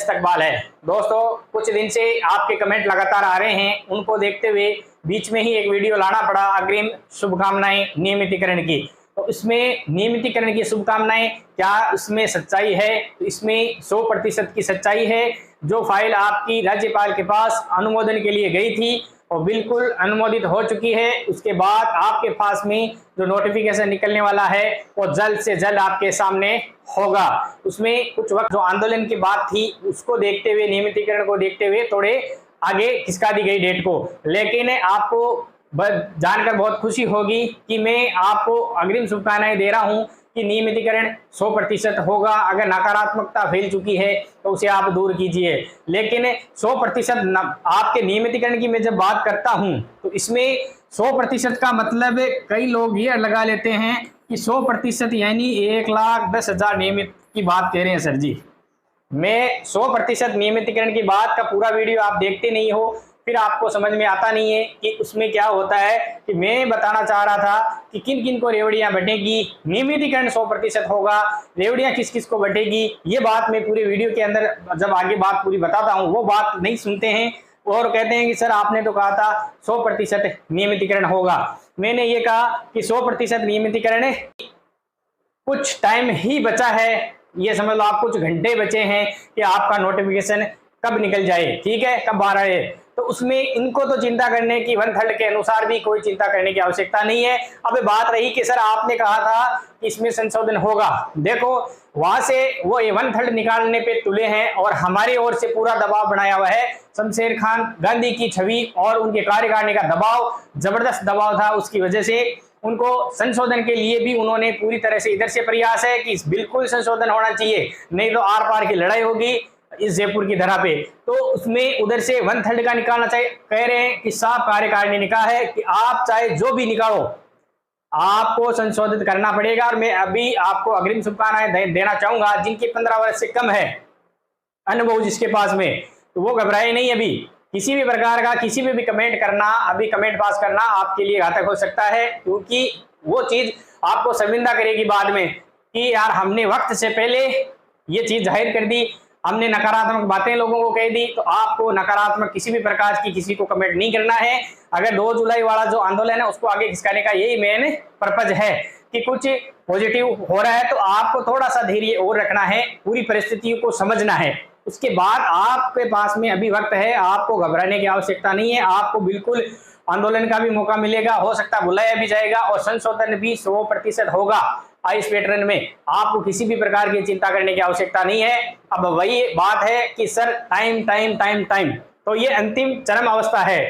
इस्तकबाल है। दोस्तों, कुछ दिन से आपके कमेंट लगातार आ रहे हैं, उनको देखते हुए बीच में ही एक वीडियो लाना पड़ा अग्रिम शुभकामनाएं नियमितीकरण की। तो इसमें नियमितीकरण की शुभकामनाएं, क्या इसमें सच्चाई है? तो इसमें 100% की सच्चाई है। जो फाइल आपकी राज्यपाल के पास अनुमोदन के लिए गई थी और बिल्कुल अनुमोदित हो चुकी है। उसके बाद आपके पास में जो नोटिफिकेशन निकलने वाला है वो जल्द से जल्द आपके सामने होगा। उसमें कुछ वक्त जो आंदोलन की बात थी उसको देखते हुए, नियमितीकरण को देखते हुए थोड़े आगे खिसका दी गई डेट को, लेकिन आपको जानकर बहुत खुशी होगी कि मैं आपको अग्रिम शुभकामनाएं दे रहा हूं कि नियमितीकरण 100% होगा। अगर नकारात्मकता फैल चुकी है तो उसे आप दूर कीजिए, लेकिन 100% आपके नियमितीकरण की मैं जब बात करता हूं तो इसमें 100% का मतलब कई लोग ये लगा लेते हैं कि 100% यानी 1,10,000 नियमित की बात कह रहे हैं सर जी। मैं 100% नियमितीकरण की बात का पूरा वीडियो आप देखते नहीं हो, फिर आपको समझ में आता नहीं है कि उसमें क्या होता है। कि मैं बताना चाह रहा था कि किन किन को रेवड़ियां बटेगी, नियमितीकरण 100% होगा, रेवड़ियां किस किस को बटेगी, ये बात मैं पूरे वीडियो के अंदर जब आगे बात पूरी बताता हूँ वो बात नहीं सुनते हैं और कहते हैं कि सर आपने तो कहा था 100% नियमितीकरण होगा। मैंने ये कहा कि 100% नियमितीकरण कुछ टाइम ही बचा है, ये समझ लो आप कुछ घंटे बचे हैं कि आपका नोटिफिकेशन कब निकल जाए, ठीक है, कब आ रहा है। तो उसमें इनको तो चिंता करने की 1/3 के अनुसार भी कोई चिंता करने की आवश्यकता नहीं है। अब बात रही कि सर आपने कहा था कि इसमें संशोधन होगा, देखो वहां से वो 1/3 निकालने पे तुले हैं और हमारी ओर से पूरा दबाव बनाया हुआ है। शमशेर खान गांधी की छवि और उनके कार्यकारिणी का दबाव जबरदस्त दबाव था, उसकी वजह से उनको संशोधन के लिए भी उन्होंने पूरी तरह से इधर से प्रयास है कि बिल्कुल संशोधन होना चाहिए, नहीं तो आर पार की लड़ाई होगी इस जयपुर की धरा पे। तो उसमें उधर से 1/3 का निकालना चाहिए। कह रहे हैं कि साफ कार्यकारिणी ने कहा है कि आप चाहे जो भी निकालो आपको संशोधित करना पड़ेगा। और मैं अभी आपको अग्रिम शुभकामनाएं देना चाहूंगा जिनकी 15 वर्ष से कम है अनुभव जिसके पास में, तो वो घबराए नहीं। अभी किसी भी प्रकार का किसी भी कमेंट करना, अभी कमेंट पास करना आपके लिए घातक हो सकता है, क्योंकि वो चीज आपको शर्मिंदा करेगी बाद में कि यार हमने वक्त से पहले ये चीज जाहिर कर दी, हमने नकारात्मक बातें लोगों को कह दी। तो आपको नकारात्मक किसी भी प्रकार की किसी को कमेंट नहीं करना है। अगर 2 जुलाई वाला जो आंदोलन है उसको आगे खिसकाने का यही मेन पर्पज है कि कुछ पॉजिटिव हो रहा है तो आपको थोड़ा सा धैर्य और रखना है, पूरी परिस्थितियों को समझना है। उसके बाद आपके पास में अभी वक्त है, आपको घबराने की आवश्यकता नहीं है। आपको बिल्कुल आंदोलन का भी मौका मिलेगा, हो सकता है बुलाया भी जाएगा और संशोधन भी 100% होगा आइस पैटर्न में। आपको किसी भी प्रकार की चिंता करने की आवश्यकता नहीं है। अब वही बात है कि sir time time time time, तो ये अंतिम चरम अवस्था है,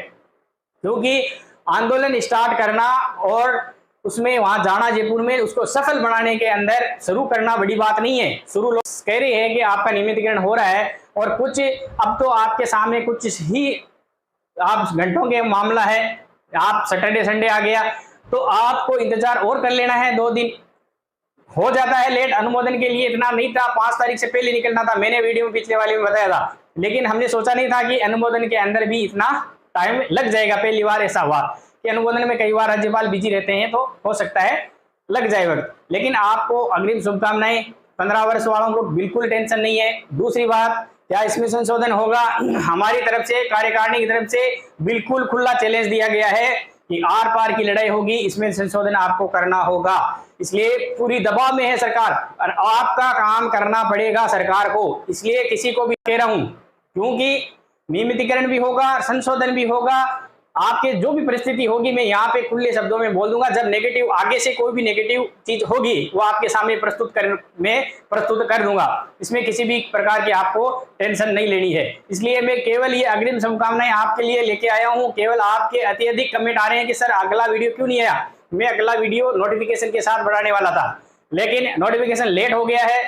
क्योंकि आंदोलन स्टार्ट करना और उसमें वहां जाना जयपुर में, उसको सफल बनाने के अंदर शुरू करना बड़ी बात नहीं है। शुरू लोग कह रहे हैं कि आपका नियमितीकरण हो रहा है और कुछ अब तो आपके सामने कुछ ही आप घंटों के मामला है, आप सैटरडे संडे आ गया तो आपको इंतजार और कर लेना है। 2 दिन हो जाता है लेट अनुमोदन के लिए, इतना नहीं था, 5 तारीख से पहले निकलना था, मैंने वीडियो में पिछले वाले में बताया था, लेकिन हमने सोचा नहीं था कि अनुमोदन के अंदर भी इतना टाइम लग जाएगा। पहली बार ऐसा हुआ कि अनुमोदन में कई बार राज्यपाल बिजी रहते हैं तो हो सकता है लग जाए वक्त, लेकिन आपको अग्रिम शुभकामनाएं। 15 वर्ष वालों को बिल्कुल टेंशन नहीं है। दूसरी बात, क्या इसमें संशोधन होगा? हमारी तरफ से, कार्यकारिणी की तरफ से बिल्कुल खुला चैलेंज दिया गया है कि आर पार की लड़ाई होगी, इसमें संशोधन आपको करना होगा। इसलिए पूरी दबाव में है सरकार और आपका काम करना पड़ेगा सरकार को। इसलिए किसी को भी कह रहा हूं, क्योंकि नियमितीकरण भी होगा, संशोधन भी होगा, आपके जो भी परिस्थिति होगी मैं यहाँ पे खुले शब्दों में बोल दूंगा। जब नेगेटिव आगे से कोई भी नेगेटिव चीज होगी वो आपके सामने प्रस्तुत कर दूंगा। इसमें किसी भी प्रकार की आपको टेंशन नहीं लेनी है। इसलिए मैं केवल ये अग्रिम शुभकामनाएं आपके लिए लेके आया हूँ। केवल आपके अत्यधिक कमेंट आ रहे हैं कि सर अगला वीडियो क्यों नहीं आया। मैं अगला वीडियो नोटिफिकेशन के साथ बढ़ाने वाला था, लेकिन नोटिफिकेशन लेट हो गया है,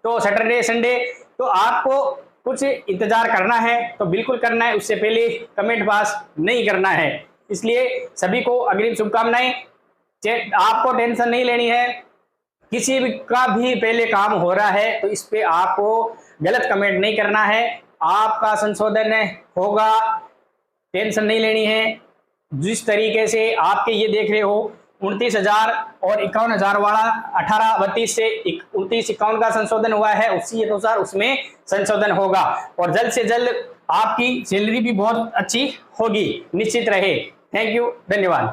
तो सैटरडे संडे, तो आपको कुछ इंतजार करना है तो बिल्कुल करना है, उससे पहले कमेंट पास नहीं करना है। इसलिए सभी को अग्रिम शुभकामनाएं। आपको टेंशन नहीं लेनी है, किसी भी का भी पहले काम हो रहा है तो इस पे आपको गलत कमेंट नहीं करना है। आपका संशोधन होगा, टेंशन नहीं लेनी है। जिस तरीके से आपके ये देख रहे हो 29,000 और 51,000 वाला 18-32 से 29-51 का संशोधन हुआ है, उसी अनुसार उसमें संशोधन होगा और जल्द से जल्द आपकी सैलरी भी बहुत अच्छी होगी, निश्चित रहे। थैंक यू, धन्यवाद।